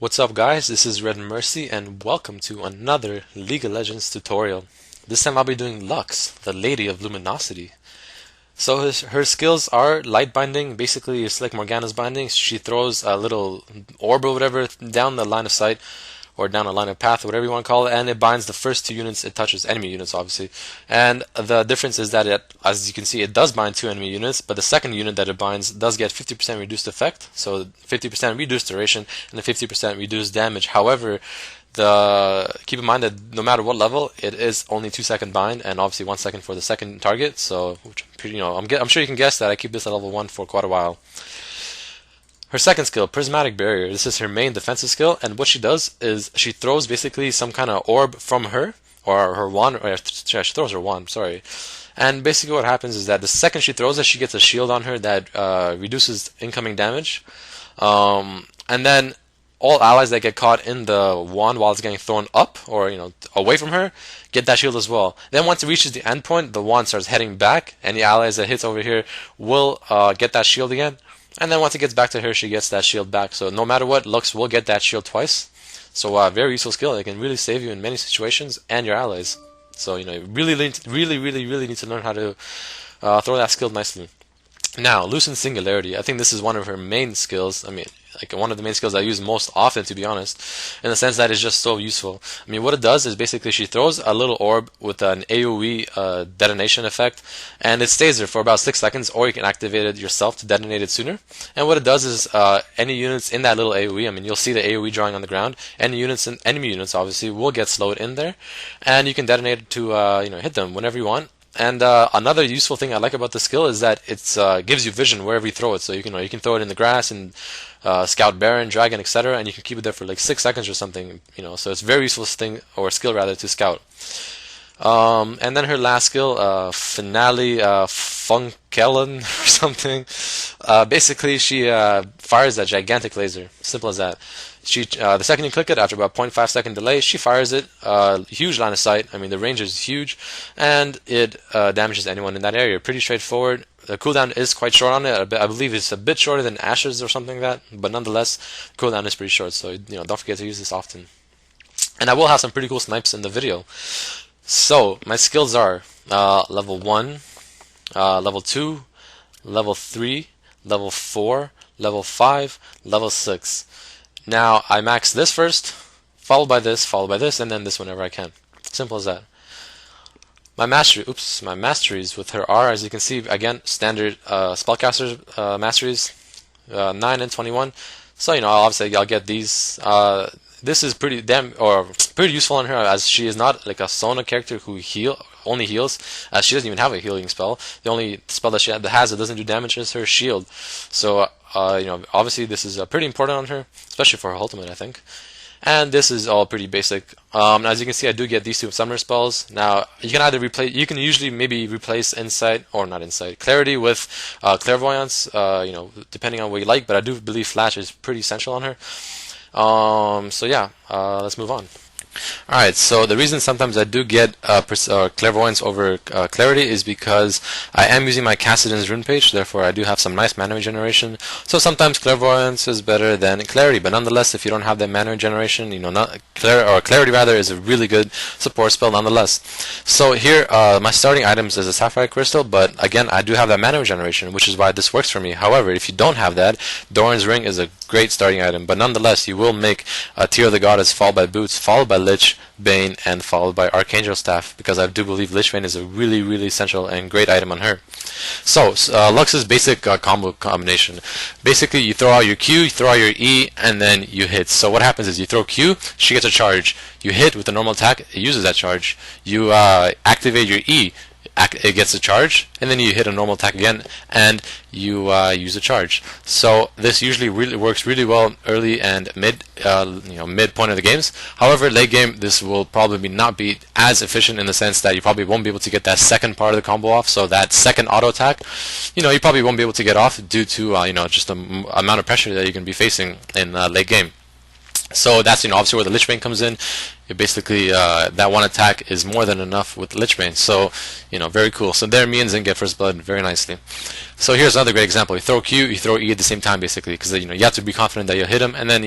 What's up guys, this is Redmercy and welcome to another League of Legends tutorial. This time I'll be doing Lux, the Lady of Luminosity. So her skills are light binding, basically it's like Morgana's binding. She throws a little orb or whatever down the line of sight, or down a line of path, whatever you want to call it, and it binds the first two units it touches, enemy units obviously. And the difference is that as you can see, it does bind two enemy units, but the second unit that it binds does get 50% reduced effect, so 50% reduced duration and the 50% reduced damage. However, keep in mind that no matter what level, it is only 2-second bind, and obviously 1 second for the second target. So, I'm sure you can guess that I keep this at level 1 for quite a while. Her second skill, Prismatic Barrier. This is her main defensive skill, and what she does is she throws basically some kind of orb from her, or her wand, or she throws her wand, sorry. And basically what happens is that the second she throws it, she gets a shield on her that reduces incoming damage. And then all allies that get caught in the wand while it's getting thrown up, or away from her, get that shield as well. Then once it reaches the end point, the wand starts heading back, and the allies that hits over here will get that shield again. And then once it gets back to her, she gets that shield back. So no matter what, Lux will get that shield twice. So very useful skill. It can really save you in many situations and your allies. So you really need to learn how to throw that skill nicely. Now, Lucent Singularity. I think this is one of her main skills. I mean, like one of the main skills I use most often, to be honest, in the sense that it's just so useful. I mean, what it does is basically she throws a little orb with an AoE detonation effect, and it stays there for about 6 seconds, or you can activate it yourself to detonate it sooner. And what it does is any units in that little AoE, I mean, you'll see the AoE drawing on the ground, any units and enemy units obviously will get slowed in there, and you can detonate it to hit them whenever you want. And another useful thing I like about the skill is that it gives you vision wherever you throw it. So you can throw it in the grass and scout Baron, Dragon, etc., and you can keep it there for like 6 seconds or something. So it's a very useful thing, or skill rather, to scout. And then her last skill, Finale Funkellen or something. Basically, she fires that gigantic laser. Simple as that. The second you click it, after about 0.5 second delay, she fires it. Huge line of sight. I mean, the range is huge, and it damages anyone in that area. Pretty straightforward. The cooldown is quite short on it. I believe it's a bit shorter than Ashes or something like that, but nonetheless, cooldown is pretty short. So don't forget to use this often. And I will have some pretty cool snipes in the video. So my skills are level 1, level 2, level 3, level 4, level 5, level 6. Now I max this first, followed by this, and then this whenever I can. Simple as that. My masteries with her are, as you can see, again, standard spellcaster masteries, 9 and 21. So obviously I'll get these. This is pretty useful on her, as she is not like a Sona character who only heals, as she doesn't even have a healing spell. The only spell that she has that doesn't do damage is her shield. So obviously this is pretty important on her, especially for her ultimate, I think. And this is all pretty basic. As you can see, I do get these two summoner spells. Now you can usually maybe replace Clarity with Clairvoyance, depending on what you like. But I do believe Flash is pretty essential on her. So yeah, let's move on. Alright, so the reason sometimes I do get Clairvoyance over Clarity is because I am using my Kassadin's rune page, therefore I do have some nice mana regeneration. So sometimes Clairvoyance is better than Clarity, but nonetheless, if you don't have that mana regeneration, Clarity rather is a really good support spell nonetheless. So here, my starting items is a Sapphire Crystal, but again, I do have that mana regeneration, which is why this works for me. However, if you don't have that, Dorans Ring is a great starting item, but nonetheless, you will make a Tear of the Goddess followed by Boots, followed by Lichbane, and followed by Archangel Staff, because I do believe Lichbane is a really essential and great item on her. So Lux's basic combo combination. Basically, you throw out your Q, you throw out your E, and then you hit. So what happens is you throw Q, she gets a charge. You hit with a normal attack, it uses that charge. You activate your E, it gets a charge, and then you hit a normal attack again, and you use a charge. So this usually works really well early and mid point of the games. However, late game, this will probably not be as efficient in the sense that you probably won't be able to get that second part of the combo off. So that second auto attack, you probably won't be able to get off due to just the amount of pressure that you can be facing in late game. So that's obviously where the Lichbane comes in. it basically that one attack is more than enough with Lichbane. So, very cool. So there, me and Zin get first blood very nicely. So here's another great example. You throw Q, you throw E at the same time, basically, because you have to be confident that you'll hit him. And then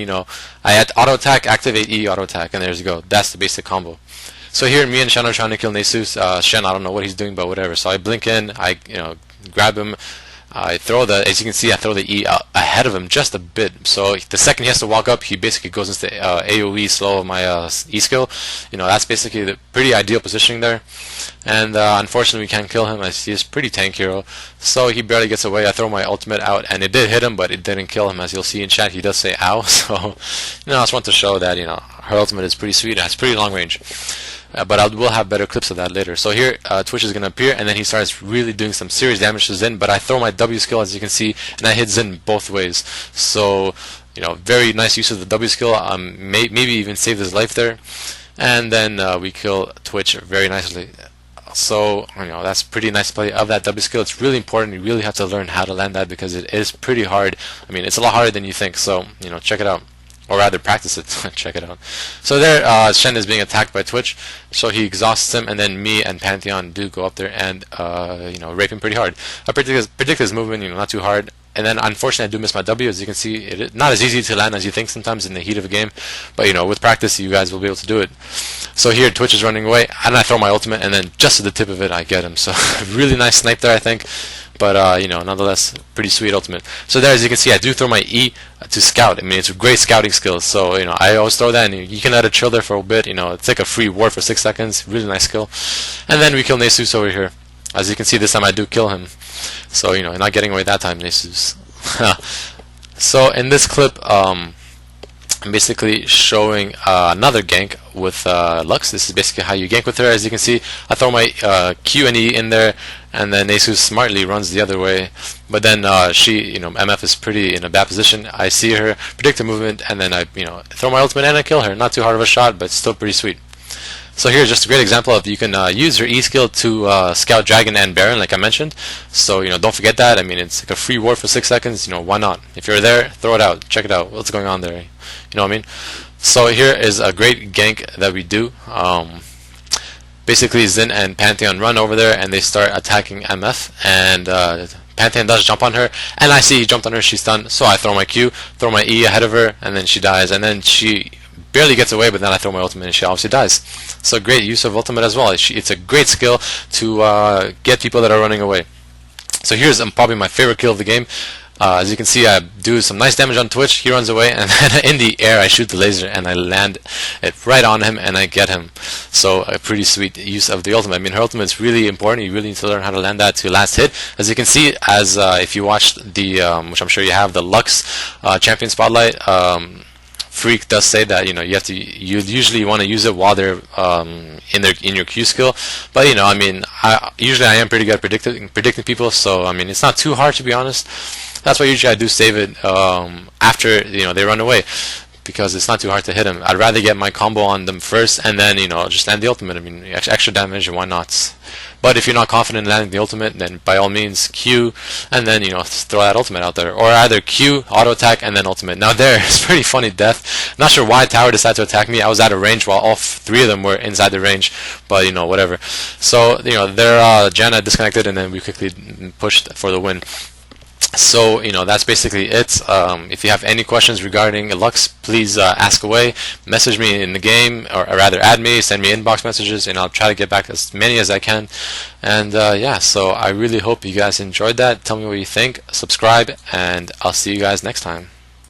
I add auto attack, activate E, auto attack, and there you go. That's the basic combo. So here, me and Shen are trying to kill Nasus. Shen, I don't know what he's doing, but whatever. So I blink in, I grab him. I throw as you can see, I throw the E ahead of him just a bit. So the second he has to walk up, he basically goes into AoE slow of my E skill. That's basically the pretty ideal positioning there. And unfortunately, we can't kill him as he's pretty tank hero. So he barely gets away. I throw my ultimate out, and it did hit him, but it didn't kill him. As you'll see in chat, he does say "ow." So I just want to show that her ultimate is pretty sweet. It has pretty long range. But we'll have better clips of that later. So here, Twitch is going to appear, and then he starts really doing some serious damage to Zin. But I throw my W skill, as you can see, and I hit Zin both ways. So, very nice use of the W skill. Maybe even saved his life there. And then we kill Twitch very nicely. So, that's pretty nice play of that W skill. It's really important. You really have to learn how to land that because it is pretty hard. It's a lot harder than you think. So, check it out. Or rather, practice it. Check it out. So there, Shen is being attacked by Twitch. So he exhausts him, and then me and Pantheon do go up there and, rape him pretty hard. I predict his movement, not too hard. And then, unfortunately, I do miss my W. As you can see, it's not as easy to land as you think sometimes in the heat of a game. But, with practice, you guys will be able to do it. So here, Twitch is running away, and I throw my ultimate, and then just at the tip of it, I get him. So, really nice snipe there, I think. But, nonetheless, pretty sweet ultimate. So there, as you can see, I do throw my E to scout. It's a great scouting skill. So, I always throw that, and you can let it chill there for a bit. It's like a free ward for 6 seconds. Really nice skill. And then we kill Nasus over here. As you can see, this time I do kill him. So, not getting away that time, Nasus. So, in this clip, I'm basically showing another gank with Lux. This is basically how you gank with her. As you can see, I throw my Q and E in there, and then Nasus smartly runs the other way. But then she, MF is pretty in a bad position. I see her, predict her movement, and then I, throw my ultimate and I kill her. Not too hard of a shot, but still pretty sweet. So here's just a great example of you can use your E skill to scout Dragon and Baron, like I mentioned. So don't forget that. It's like a free ward for 6 seconds. Why not? If you're there, throw it out. Check it out. What's going on there? You know what I mean? So here is a great gank that we do. Basically, Zin and Pantheon run over there, and they start attacking MF, and Pantheon does jump on her, and I see he jumped on her, she's stunned, so I throw my Q, throw my E ahead of her, and then she dies, and then she barely gets away, but then I throw my ultimate, and she obviously dies. So great use of ultimate as well. It's a great skill to get people that are running away. So here's probably my favorite kill of the game. As you can see, I do some nice damage on Twitch. He runs away, and then in the air I shoot the laser and I land it right on him and I get him. So a pretty sweet use of the ultimate. Her ultimate is really important. You really need to learn how to land that to last hit. As you can see, as if you watched the which I'm sure you have, the Lux Champion Spotlight, Freak does say that you usually want to use it while they're in your Q skill, but I usually am pretty good at predicting people, so it's not too hard, to be honest. That's why usually I do save it after they run away, because it's not too hard to hit them. I'd rather get my combo on them first and then just land the ultimate. Extra damage, why not? But if you're not confident in landing the ultimate, then by all means Q and then throw that ultimate out there, or either Q, auto attack, and then ultimate. Now there, it's pretty funny death. Not sure why Tower decided to attack me. I was out of range while all 3 of them were inside the range, but whatever. So their Janna disconnected, and then we quickly pushed for the win. So that's basically it. If you have any questions regarding Lux, please ask away, message me in the game, or rather add me, send me inbox messages, and I'll try to get back as many as I can. And yeah, so I really hope you guys enjoyed that. Tell me what you think, subscribe, and I'll see you guys next time.